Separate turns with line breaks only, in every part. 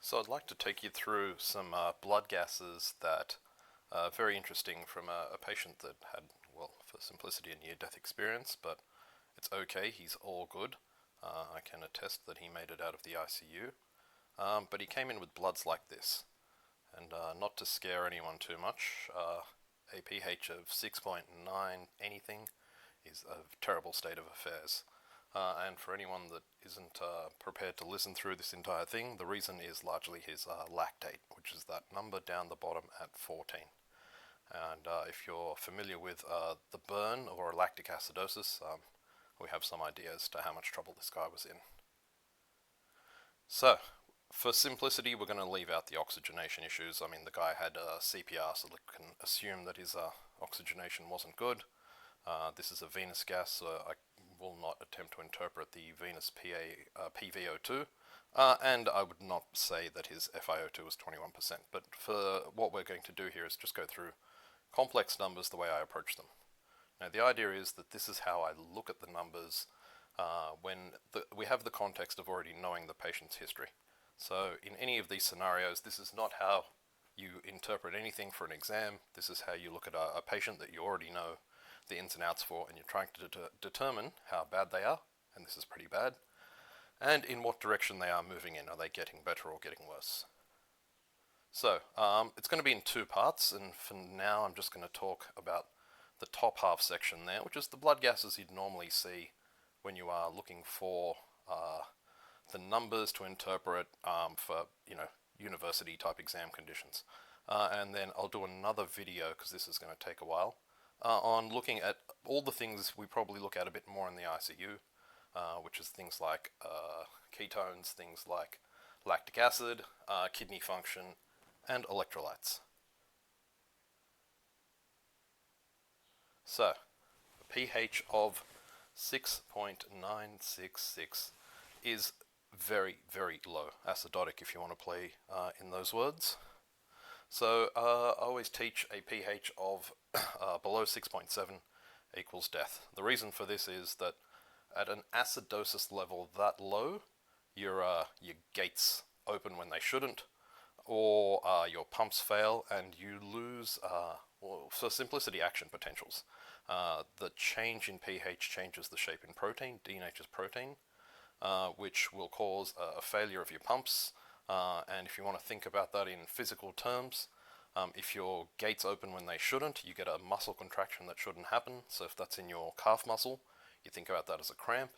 So I'd like to take you through some blood gases that are very interesting from a patient that had, well, for simplicity, a near-death experience, but it's okay, he's all good. I can attest that he made it out of the ICU, but he came in with bloods like this. And not to scare anyone too much, a pH of 6.9 anything is a terrible state of affairs. And for anyone that isn't prepared to listen through this entire thing, the reason is largely his lactate, which is that number down the bottom at 14. And if you're familiar with the burn or lactic acidosis, we have some idea as to how much trouble this guy was in. So, for simplicity, we're going to leave out the oxygenation issues. I mean, the guy had CPR, so we can assume that his oxygenation wasn't good. This is a venous gas, so I will not attempt to interpret the venous PVO2, and I would not say that his FiO2 was 21%, but for what we're going to do here is just go through complex numbers the way I approach them. Now the idea is that this is how I look at the numbers when we have the context of already knowing the patient's history. So in any of these scenarios, this is not how you interpret anything for an exam. This is how you look at a patient that you already know the ins and outs for, and you're trying to determine how bad they are, and this is pretty bad, and in what direction they are moving in. Are they getting better or getting worse? So it's going to be in two parts, and for now I'm just going to talk about the top half section there, which is the blood gases you'd normally see when you are looking for the numbers to interpret for, university type exam conditions. And then I'll do another video, because this is going to take a while, on looking at all the things we probably look at a bit more in the ICU, which is things like ketones, things like lactic acid, kidney function, and electrolytes. So, a pH of 6.966 is very, very low. Acidotic, if you want to play in those words. So I always teach a pH of below 6.7 equals death. The reason for this is that at an acidosis level that low, your gates open when they shouldn't, or your pumps fail and you lose, well, for simplicity, action potentials. The change in pH changes the shape in protein, denatures protein, which will cause a failure of your pumps. And if you want to think about that in physical terms, if your gates open when they shouldn't, you get a muscle contraction that shouldn't happen. So if that's in your calf muscle, you think about that as a cramp.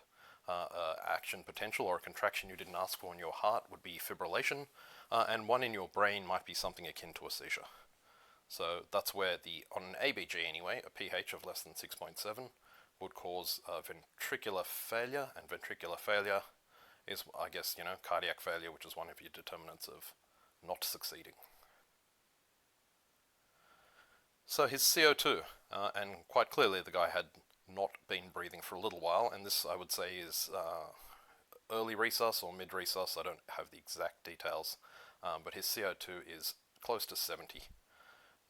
Action potential or a contraction you didn't ask for in your heart would be fibrillation, and one in your brain might be something akin to a seizure. So that's where on an ABG anyway, a pH of less than 6.7 would cause ventricular failure, and ventricular failure is, I guess, cardiac failure, which is one of your determinants of not succeeding. So his CO2, and quite clearly the guy had not been breathing for a little while, and this I would say is early resus or mid resus. I don't have the exact details, but his CO2 is close to 70.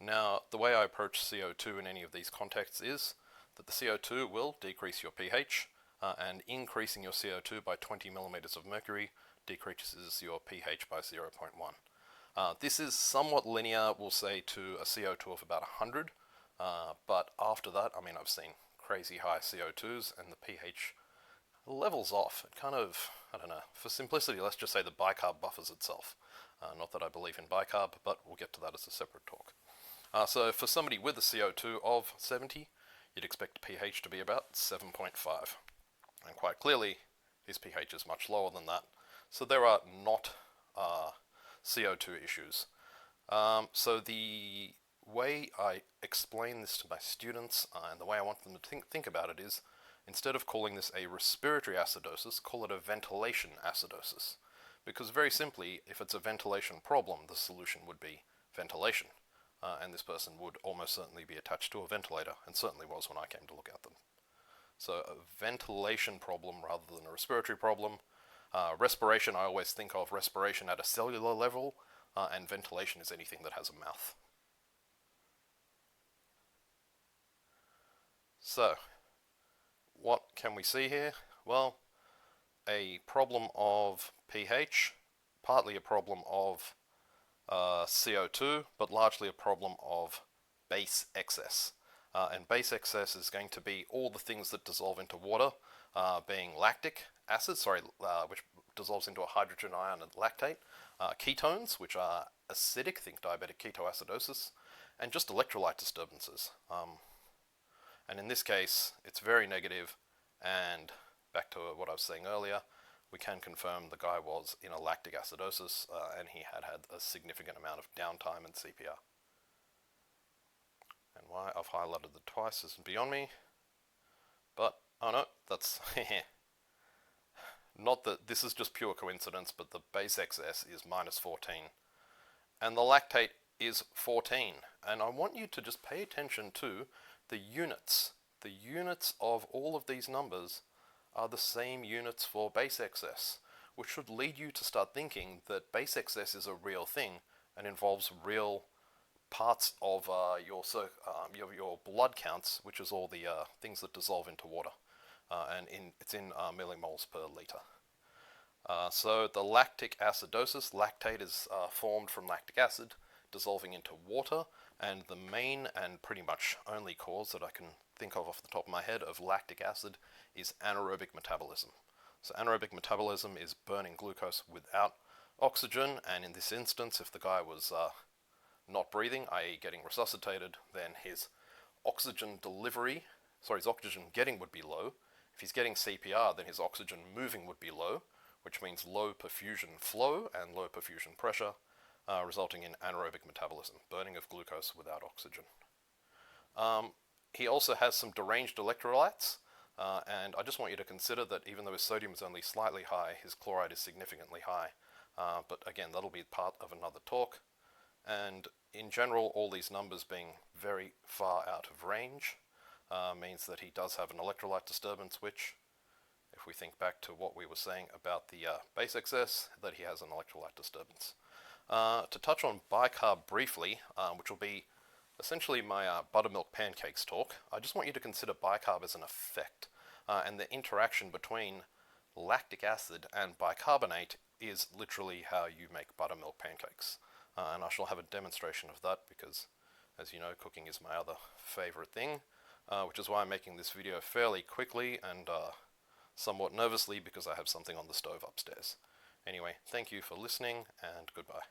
Now, the way I approach CO2 in any of these contexts is that the CO2 will decrease your pH, and increasing your CO2 by 20 millimeters of mercury decreases your pH by 0.1. This is somewhat linear, we'll say, to a CO2 of about 100, but after that, I mean, I've seen crazy high CO2s and the pH levels off. It kind of, I don't know, for simplicity, let's just say the bicarb buffers itself. Not that I believe in bicarb, but we'll get to that as a separate talk. So for somebody with a CO2 of 70, you'd expect pH to be about 7.5. And quite clearly, his pH is much lower than that. So there are not CO2 issues. So the way I explain this to my students, and the way I want them to think about it is, instead of calling this a respiratory acidosis, call it a ventilation acidosis. Because very simply, if it's a ventilation problem, the solution would be ventilation. And this person would almost certainly be attached to a ventilator, and certainly was when I came to look at them. So a ventilation problem rather than a respiratory problem. Respiration, I always think of respiration at a cellular level, and ventilation is anything that has a mouth. So, what can we see here? Well, a problem of pH partly a problem of CO2, but largely a problem of base excess. And base excess is going to be all the things that dissolve into water, being lactic acid, which dissolves into a hydrogen ion and lactate, ketones, which are acidic, think diabetic ketoacidosis, and just electrolyte disturbances. And in this case, it's very negative, and back to what I was saying earlier, we can confirm the guy was in a lactic acidosis, and he had a significant amount of downtime and CPR. And why I've highlighted the twice is beyond me, but oh no, that's not that this is just pure coincidence, but the base excess is -14, and the lactate is 14. And I want you to just pay attention to the units. The units of all of these numbers are the same units for base excess, which should lead you to start thinking that base excess is a real thing and involves real parts of your blood counts, which is all the things that dissolve into water, and it's in millimoles per liter. So the lactic acidosis, lactate is formed from lactic acid dissolving into water, and the main and pretty much only cause that I can think of off the top of my head of lactic acid is anaerobic metabolism. So anaerobic metabolism is burning glucose without oxygen, and in this instance, if the guy was not breathing, i.e. getting resuscitated, then his oxygen getting would be low. If he's getting CPR, then his oxygen moving would be low, which means low perfusion flow and low perfusion pressure, resulting in anaerobic metabolism, burning of glucose without oxygen. He also has some deranged electrolytes, and I just want you to consider that even though his sodium is only slightly high, his chloride is significantly high. But again, that'll be part of another talk. And in general, all these numbers being very far out of range means that he does have an electrolyte disturbance, which, if we think back to what we were saying about the base excess, that he has an electrolyte disturbance. To touch on bicarb briefly, which will be essentially my buttermilk pancakes talk, I just want you to consider bicarb as an effect, and the interaction between lactic acid and bicarbonate is literally how you make buttermilk pancakes. And I shall have a demonstration of that because, as you know, cooking is my other favorite thing, which is why I'm making this video fairly quickly and somewhat nervously because I have something on the stove upstairs. Anyway, thank you for listening, and goodbye.